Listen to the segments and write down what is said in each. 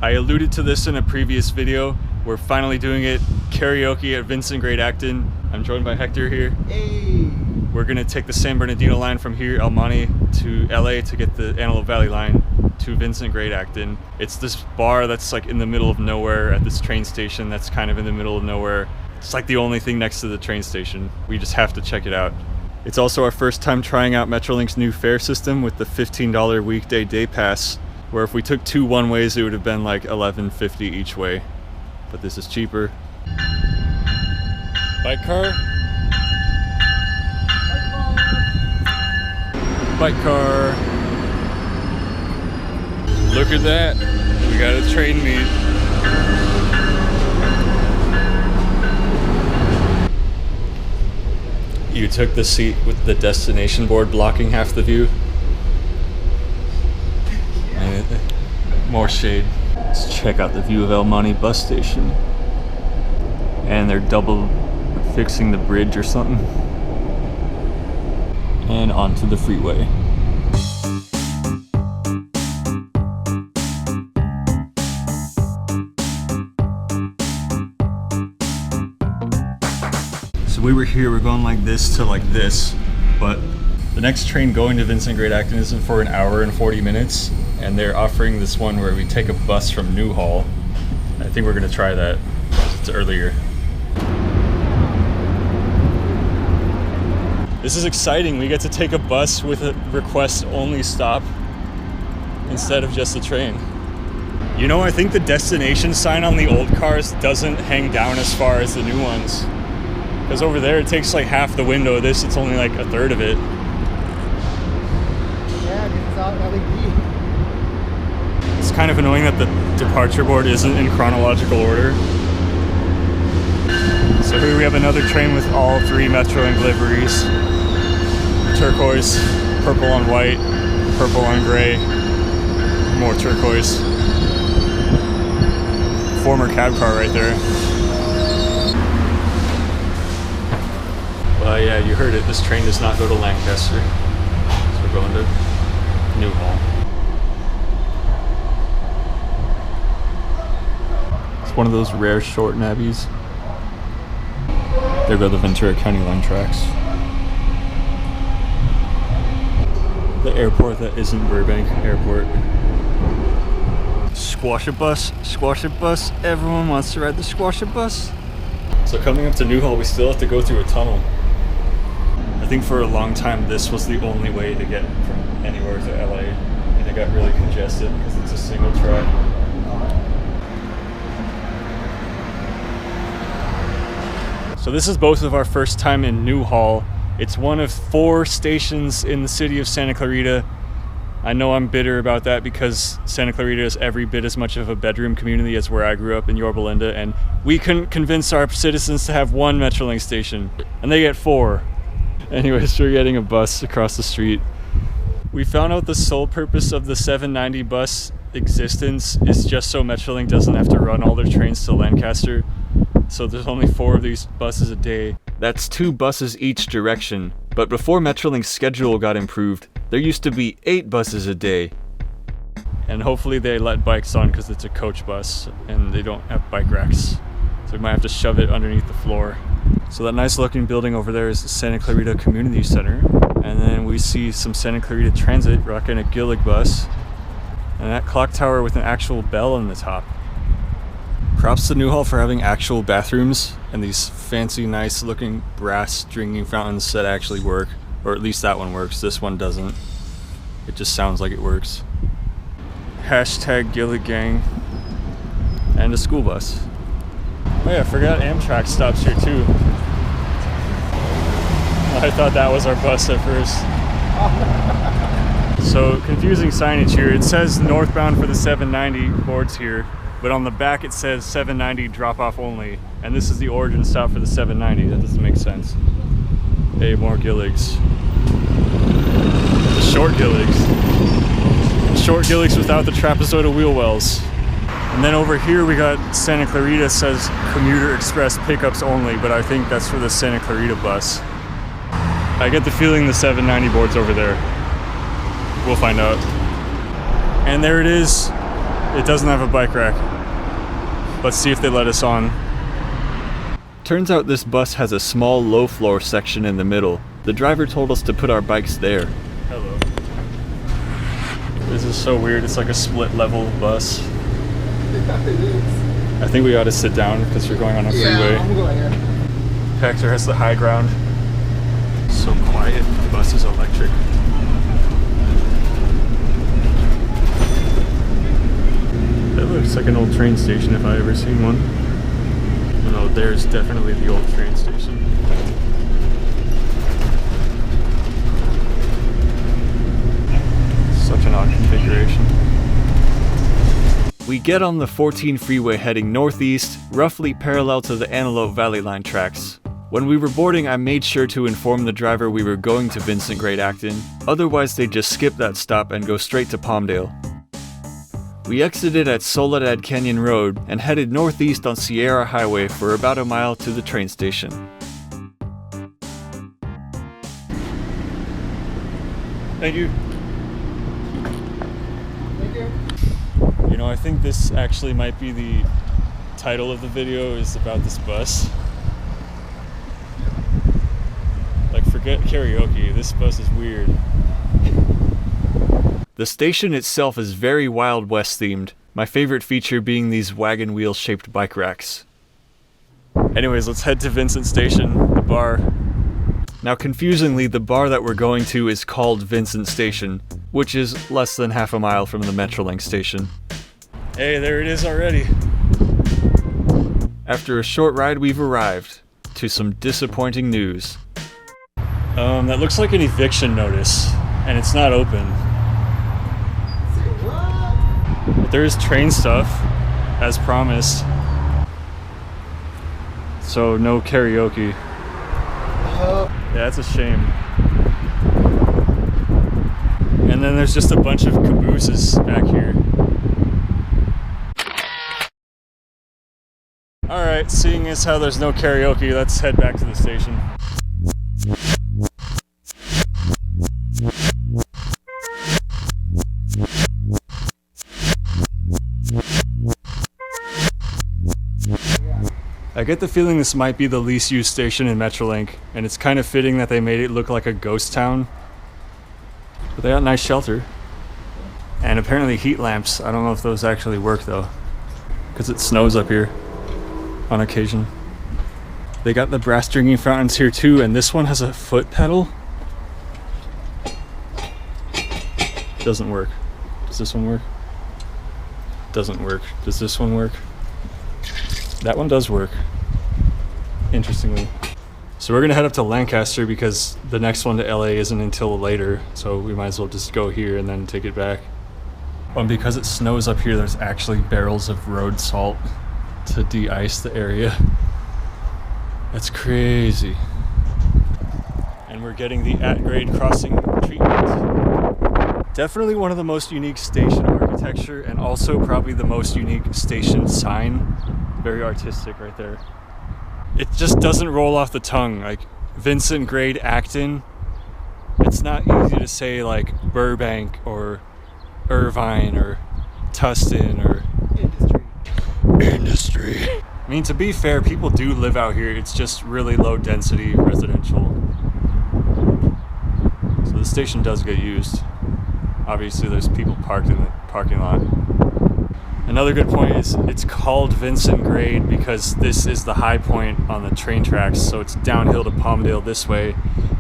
I alluded to this in a previous video. We're finally doing it, karaoke at Vincent Acton. I'm joined by Hector here. Hey! We're gonna take the San Bernardino line from here, El Monte, to LA to get the Antelope Valley line to Vincent Acton. It's this bar that's like in the middle of nowhere at this train station that's kind of in the middle of nowhere. It's like the only thing next to the train station. We just have to check it out. It's also our first time trying out Metrolink's new fare system with the $15 weekday day pass, where if we took 2 one-ways it would have been like $11.50 each way. But this is cheaper. Bike car? Bike car. Look at that. We got a train meet. You took the seat with the destination board blocking half the view. More shade. Let's check out the view of El Monte bus station. And they're double fixing the bridge or something. And onto the freeway. So we were here, we're going like this to like this, but the next train going to Vincent Acton isn't for an hour and 40 minutes, and they're offering this one where we take a bus from Newhall. I think we're gonna try that, it's earlier. This is exciting, we get to take a bus with a request-only stop instead of just a train. You know, I think the destination sign on the old cars doesn't hang down as far as the new ones. Because over there it takes like half the window, this it's only like a third of it. Yeah, because it's out LED. It's kind of annoying that the departure board isn't in chronological order. So here we have another train with all 3 Metrolink liveries. Turquoise, purple on white, purple on gray, more turquoise. Former cab car right there. Yeah, you heard it. This train does not go to Lancaster. So we're going to Newhall. It's one of those rare short nabbies. There go the Ventura County line tracks. The airport that isn't Burbank Airport. Squash a bus, everyone wants to ride the squash a bus. So coming up to Newhall, we still have to go through a tunnel. I think for a long time this was the only way to get from anywhere to LA, and it got really congested because it's a single track. So this is both of our first time in Newhall. It's one of 4 stations in the city of Santa Clarita. I know I'm bitter about that because Santa Clarita is every bit as much of a bedroom community as where I grew up in Yorba Linda, and we couldn't convince our citizens to have 1 Metrolink station, and they get 4. Anyways, we're getting a bus across the street. We found out the sole purpose of the 790 bus existence is just so Metrolink doesn't have to run all their trains to Lancaster. So there's only 4 of these buses a day. That's 2 buses each direction. But before Metrolink's schedule got improved, there used to be 8 buses a day. And hopefully they let bikes on because it's a coach bus and they don't have bike racks. So we might have to shove it underneath the floor. So that nice looking building over there is the Santa Clarita Community Center. And then we see some Santa Clarita Transit rocking a Gillig bus. And that clock tower with an actual bell on the top. Props to Newhall for having actual bathrooms and these fancy, nice looking brass drinking fountains that actually work. Or at least that one works, this one doesn't. It just sounds like it works. Hashtag Gillig Gang. And a school bus. Oh yeah, I forgot Amtrak stops here too. I thought that was our bus at first. So confusing signage here. It says northbound for the 790 boards here, but on the back it says 790 drop off only. And this is the origin stop for the 790. That doesn't make sense. Hey, more Gilligs. The short Gilligs. Short Gilligs without the trapezoidal wheel wells. And then over here we got Santa Clarita says commuter express pickups only, but I think that's for the Santa Clarita bus. I get the feeling the 790 board's over there. We'll find out. And there it is. It doesn't have a bike rack. Let's see if they let us on. Turns out this bus has a small low floor section in the middle. The driver told us to put our bikes there. Hello. This is so weird. It's like a split level bus. Yeah, it is. I think we ought to sit down because we're going on a freeway. Yeah, I'm going here. Hector has the high ground. So quiet. The bus is electric. That looks like an old train station if I ever seen one. No, there's definitely the old train station. Such an odd configuration. We get on the 14 freeway heading northeast, roughly parallel to the Antelope Valley Line tracks. When we were boarding, I made sure to inform the driver we were going to Vincent Grade Acton, otherwise they'd just skip that stop and go straight to Palmdale. We exited at Soledad Canyon Road and headed northeast on Sierra Highway for about a mile to the train station. Thank you. Thank you. You know, I think this actually might be the title of the video is about this bus. Like, forget karaoke, this bus is weird. The station itself is very Wild West themed, my favorite feature being these wagon wheel shaped bike racks. Anyways, let's head to Vincent Station, the bar. Now confusingly, the bar that we're going to is called Vincent Station, which is less than half a mile from the Metrolink station. Hey, there it is already. After a short ride, we've arrived to some disappointing news. That looks like an eviction notice, and it's not open. But there is train stuff, as promised. So no karaoke. Yeah, that's a shame. And then there's just a bunch of cabooses back here. Alright, seeing as how there's no karaoke, let's head back to the station. I get the feeling this might be the least used station in Metrolink, and it's kind of fitting that they made it look like a ghost town. But they got nice shelter. And apparently heat lamps. I don't know if those actually work though, because it snows up here on occasion. They got the brass drinking fountains here too, and this one has a foot pedal. Doesn't work. Does this one work? Doesn't work. Does this one work? That one does work, interestingly. So we're gonna head up to Lancaster because the next one to LA isn't until later, so we might as well just go here and then take it back. And because it snows up here, there's actually barrels of road salt to de-ice the area. That's crazy. And we're getting the at-grade crossing treatment. Definitely one of the most unique station architecture, and also probably the most unique station sign. Very artistic right there. It just doesn't roll off the tongue. Like Vincent Grade Acton, it's not easy to say like Burbank or Irvine or Tustin or Industry. I mean, to be fair, people do live out here. It's just really low density residential. So the station does get used. Obviously there's people parked in the parking lot. Another good point is it's called Vincent Grade because this is the high point on the train tracks, so it's downhill to Palmdale this way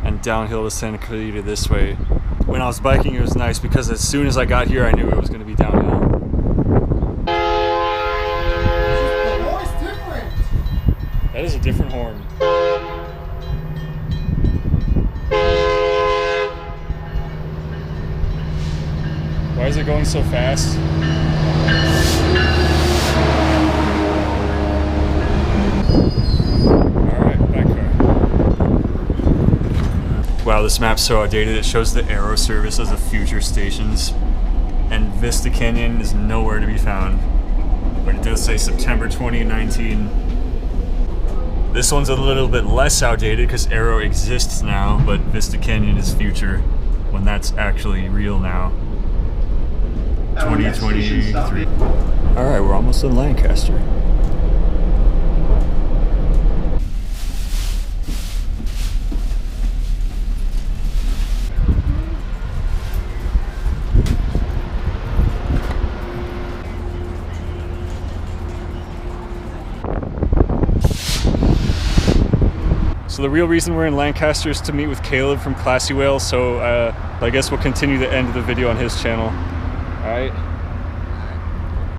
and downhill to Santa Clarita this way. When I was biking, it was nice because as soon as I got here I knew it was going to be downhill. The horn's different. That is a different horn. Why is it going so fast? Wow, this map's so outdated. It shows the Aero service as a future stations, and Vista Canyon is nowhere to be found. But it does say September 2019. This one's a little bit less outdated because Aero exists now, but Vista Canyon is future when that's actually real now. 2023. All right, we're almost in Lancaster. So the real reason we're in Lancaster is to meet with Caleb from Classy Whale, so I guess we'll continue the end of the video on his channel. All right.